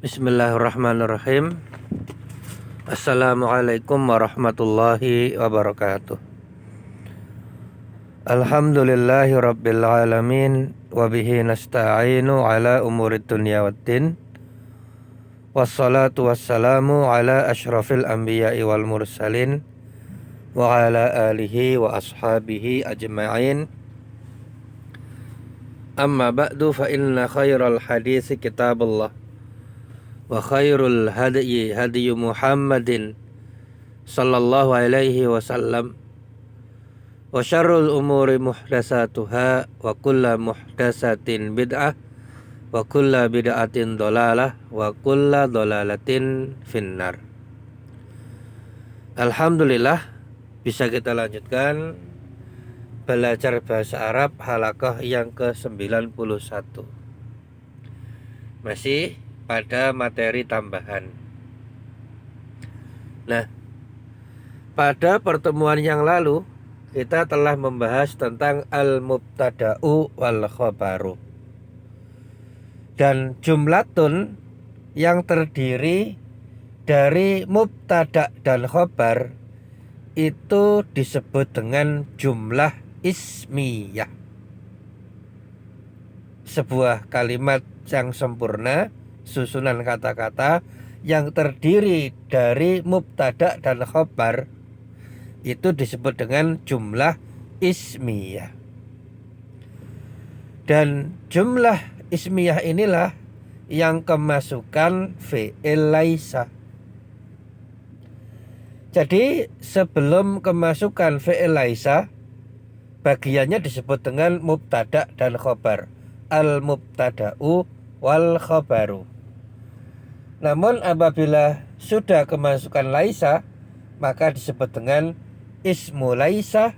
Bismillahirrahmanirrahim. Assalamualaikum warahmatullahi wabarakatuh. Alhamdulillahi rabbil alamin. Wabihi nasta'inu ala umurid dunya waddin. Wassalatu wassalamu ala ashrafil anbiya'i wal mursalin. Wa ala alihi wa ashabihi ajma'in. Amma ba'du fa inna khairal hadisi kitabullah. Wa khairul hadyi hadyu Muhammadin sallallahu alaihi wasallam. Wa syarrul umuri muhdatsatuha wa kullu muhdatsatin bid'ah wa kullu bid'atin dhalalah wa kullu dhalalatin finnar. Alhamdulillah bisa kita lanjutkan belajar bahasa Arab halaqah yang ke-91. Masih pada materi tambahan. Nah, pada pertemuan yang lalu kita telah membahas tentang al-mubtada'u wal khabaru. Dan jumlatun yang terdiri dari mubtada' dan khabar itu disebut dengan jumlah ismiyah. Sebuah kalimat yang sempurna, susunan kata-kata yang terdiri dari mubtada' dan khabar itu disebut dengan jumlah ismiyah. Dan jumlah ismiyah inilah yang kemasukan fi'il laisa. Jadi sebelum kemasukan fi'il laisa, bagiannya disebut dengan mubtada' dan khabar. Al-mubtada'u wal khabaru. Namun apabila sudah kemasukan laisa, maka disebut dengan ismu laisa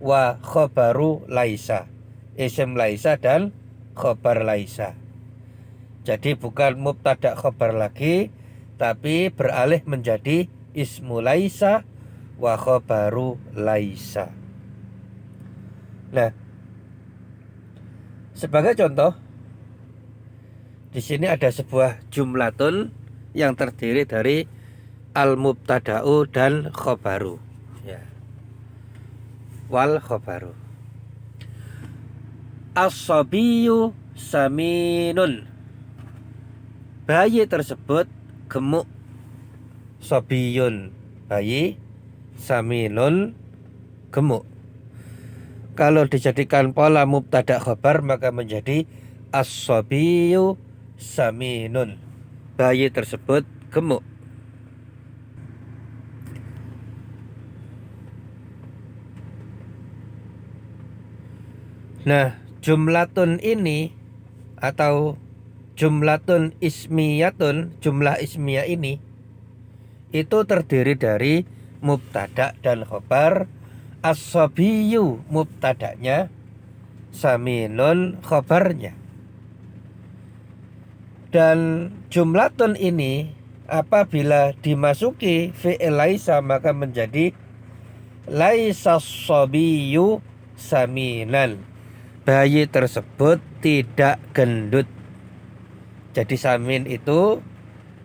wa khabaru laisa. Isim laisa dan khabar laisa. Jadi bukan mubtada' khabar lagi, tapi beralih menjadi ismu laisa wa khabaru laisa. Nah, sebagai contoh, di sini ada sebuah jumlatun yang terdiri dari al-mubtada'u dan khabaru. Ya. Wal khabaru. As-sabiyyu saminun. Bayi tersebut gemuk. Sabiyun, bayi. Saminun, gemuk. Kalau dijadikan pola mubtada' khabar maka menjadi as-sabiyyu saminun. Bayi tersebut gemuk. Nah, jumlatun ini atau jumlatun ismiyatun, jumlah ismiyah ini itu terdiri dari mubtada' dan khabar. As-sabiyyu mubtada'nya, saminun khabarnya. Dan jumlatun ini apabila dimasuki fi'il laisa maka menjadi laisa sabiyyu saminan. Bayi tersebut tidak gendut. Jadi samin itu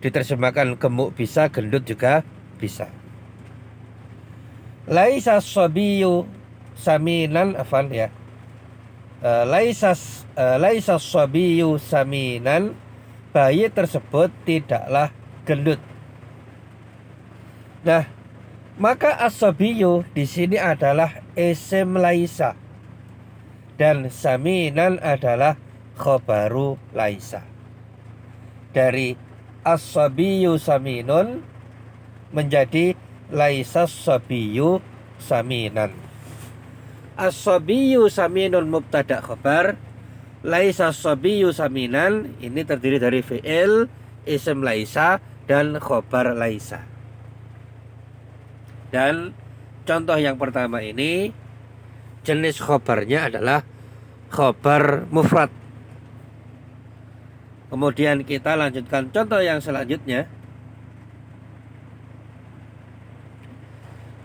diterjemahkan gemuk bisa, gendut juga bisa. Laisa sabiyyu saminan afan ya. Laisa sabiyyu saminan. Bayi tersebut tidaklah gendut. Nah, maka as-sabiyyu di sini adalah isim laisa dan saminan adalah khabaru laisa. Dari as-sabiyyu saminun menjadi laisa sabiyyu saminan. As-sabiyyu saminun mubtada' khabar. Laisa sabiyyu saminan ini terdiri dari fi'il, isim laisa dan khabar laisa. Dan contoh yang pertama ini jenis khabarnya adalah khabar mufrad. Kemudian kita lanjutkan contoh yang selanjutnya.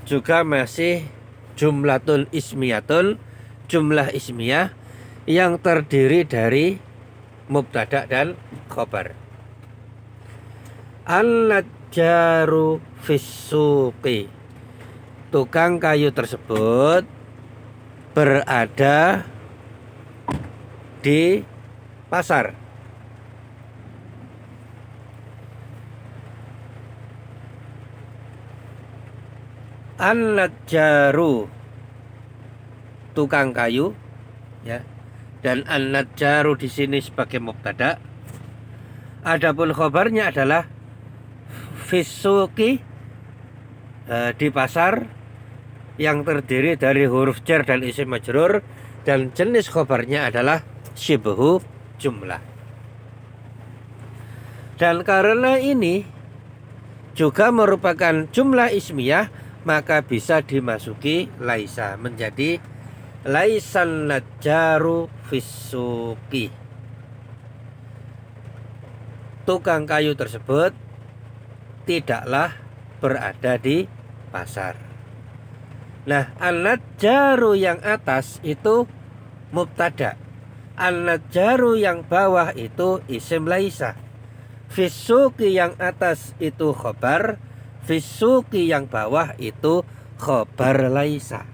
Juga masih jumlatun ismiyatun, jumlah ismiyah yang terdiri dari mubtada' dan khabar. An-najjaru fis-suqi. Tukang kayu tersebut berada di pasar. An-najjaru, tukang kayu, ya. Dan an-najjaru di sini sebagai mubtada. Adapun khobarnya adalah fis-suqi, di pasar, yang terdiri dari huruf jar dan isim majrur, dan jenis khobarnya adalah syibhu jumlah. Dan karena ini juga merupakan jumlah ismiyah, maka bisa dimasuki laisa, menjadi laisan najjaru fis-suqi. Tukang kayu tersebut tidaklah berada di pasar. Nah, an-najjaru yang atas itu mubtada, an-najjaru yang bawah itu isim laisa. Fis-suqi yang atas itu khobar, fis-suqi yang bawah itu khobar laisa.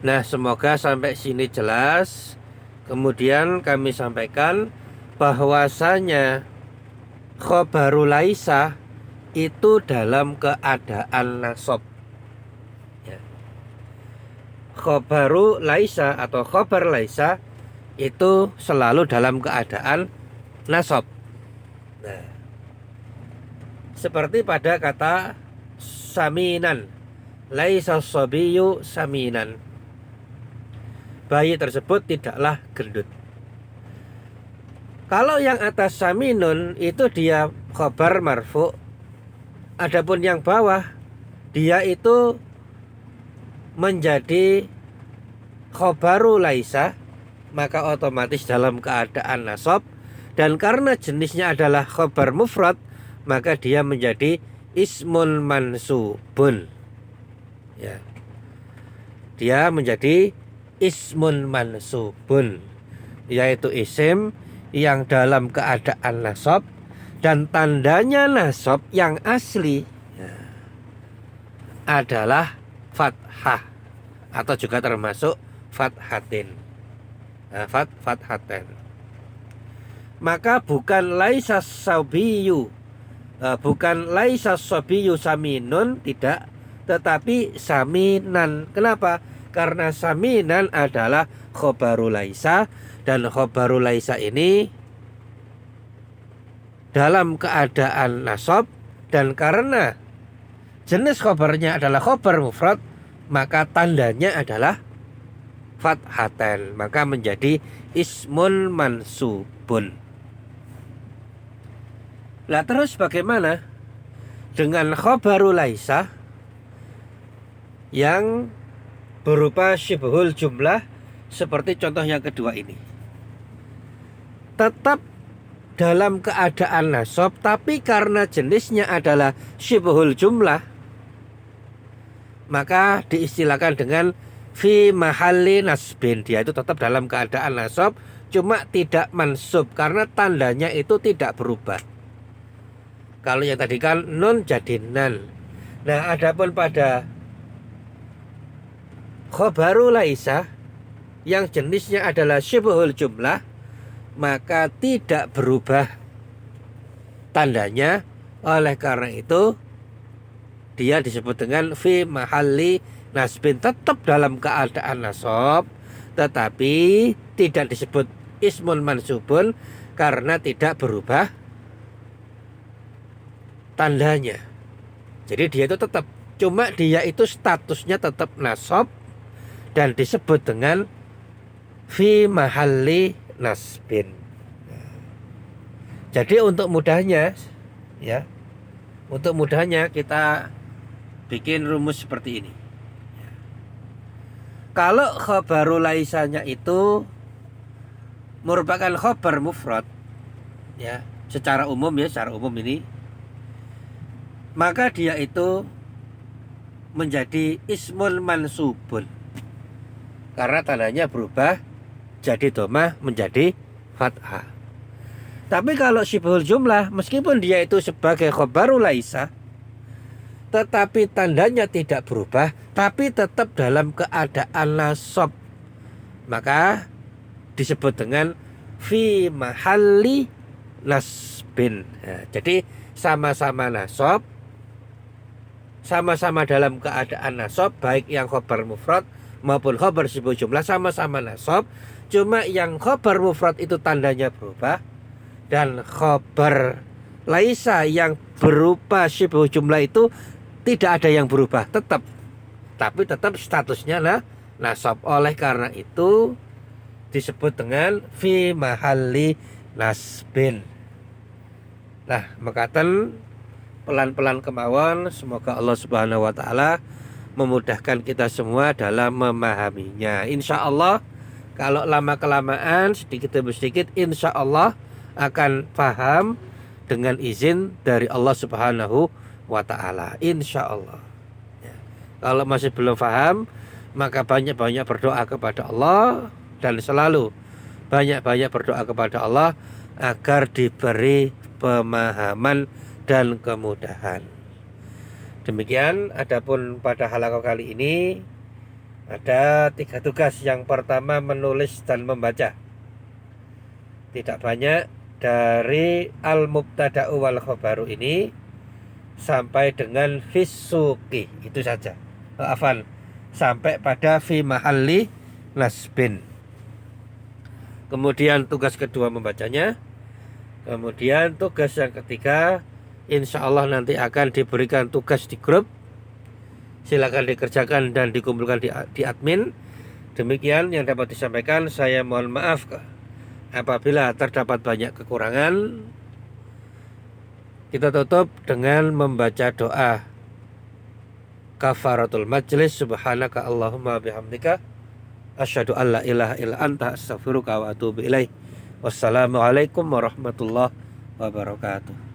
Nah, semoga sampai sini jelas. Kemudian kami sampaikan bahwasanya khobaru laisa itu dalam keadaan nasab, ya. Khobaru laisa atau khobar laisa itu selalu dalam keadaan nasab. Nah, seperti pada kata saminan, laisa sabiyu saminan, bayi tersebut tidaklah gendut. Kalau yang atas saminun itu dia khobar marfu. Adapun yang bawah dia itu menjadi khobaru laisa, maka otomatis dalam keadaan nasab. Dan karena jenisnya adalah khobar mufrad, maka dia menjadi ismun mansubun, ya. Dia menjadi ismun mansubun, yaitu isim yang dalam keadaan nasab, dan tandanya nasab yang asli, ya, adalah fathah atau juga termasuk fathatin, fathaten. Maka bukan laisa sabiyu, bukan laisa sabiyu saminun, tidak, tetapi saminan. Kenapa? Karena saminan adalah khobaru laisa, dan khobaru laisa ini dalam keadaan nasab, dan karena jenis khobarnya adalah khobar mufrad, maka tandanya adalah fathaten, maka menjadi ismun mansubun. Nah, terus bagaimana dengan khobaru laisa yang berupa syibhul jumlah seperti contoh yang kedua ini? Tetap dalam keadaan nasab, tapi karena jenisnya adalah syibhul jumlah, maka diistilahkan dengan fi mahalli nasbin. Dia itu tetap dalam keadaan nasab, cuma tidak mansub karena tandanya itu tidak berubah. Kalau yang tadi kan nun jadi nan. Nah, adapun pada khobaru laisa yang jenisnya adalah syibhul jumlah, maka tidak berubah tandanya. Oleh karena itu dia disebut dengan fi mahalli nasbin, tetap dalam keadaan nasab, tetapi tidak disebut ismun mansubun karena tidak berubah tandanya. Jadi dia itu tetap, cuma dia itu statusnya tetap nasab dan disebut dengan fi mahalli nasbin. Jadi untuk mudahnya, ya, untuk mudahnya kita bikin rumus seperti ini. Kalau khobaru laisanya itu merupakan khobar mufrad, ya, secara umum ini, maka dia itu menjadi ismun mansubun karena tandanya berubah jadi domah menjadi fathah. Tapi kalau syibhul jumlah, meskipun dia itu sebagai khobarul laisa, tetapi tandanya tidak berubah, tapi tetap dalam keadaan nasab, maka disebut dengan fi mahalli nasbin. Nah, jadi sama-sama nasab, sama-sama dalam keadaan nasab, baik yang khobar mufrad maupun khobar syibhul jumlah sama-sama nasab. Cuma yang khobar mufrad itu tandanya berubah, dan khobar laisa yang berupa syibhul jumlah itu tidak ada yang berubah, tapi tetap statusnya nasab. Oleh karena itu disebut dengan fi mahalli nasbin. Nah, mekaten pelan-pelan kemawon, semoga Allah Subhanahu wa taala memudahkan kita semua dalam memahaminya. Insya Allah kalau lama kelamaan sedikit demi sedikit insya Allah akan paham dengan izin dari Allah Subhanahu wa taala, insya Allah. Ya. Kalau masih belum paham, maka banyak-banyak berdoa kepada Allah, dan selalu banyak-banyak berdoa kepada Allah agar diberi pemahaman dan kemudahan. Demikian, adapun pada halaqah kali ini ada 3 tugas. Yang pertama menulis dan membaca. Tidak banyak, dari al-mubtada'u wal khobaru ini sampai dengan fisuki, itu saja. Afan, sampai pada fi mahalli nasbin. Kemudian tugas kedua membacanya. Kemudian tugas yang ketiga, insya Allah nanti akan diberikan tugas di grup. Silakan dikerjakan dan dikumpulkan di admin. Demikian yang dapat disampaikan. Saya mohon maaf apabila terdapat banyak kekurangan. Kita tutup dengan membaca doa kafaratul majlis. Subhanaka Allahumma bihamdika asyhadu an la ilaha illa anta astaghfiruka wa atubu ilaik. Wassalamualaikum warahmatullahi wabarakatuh.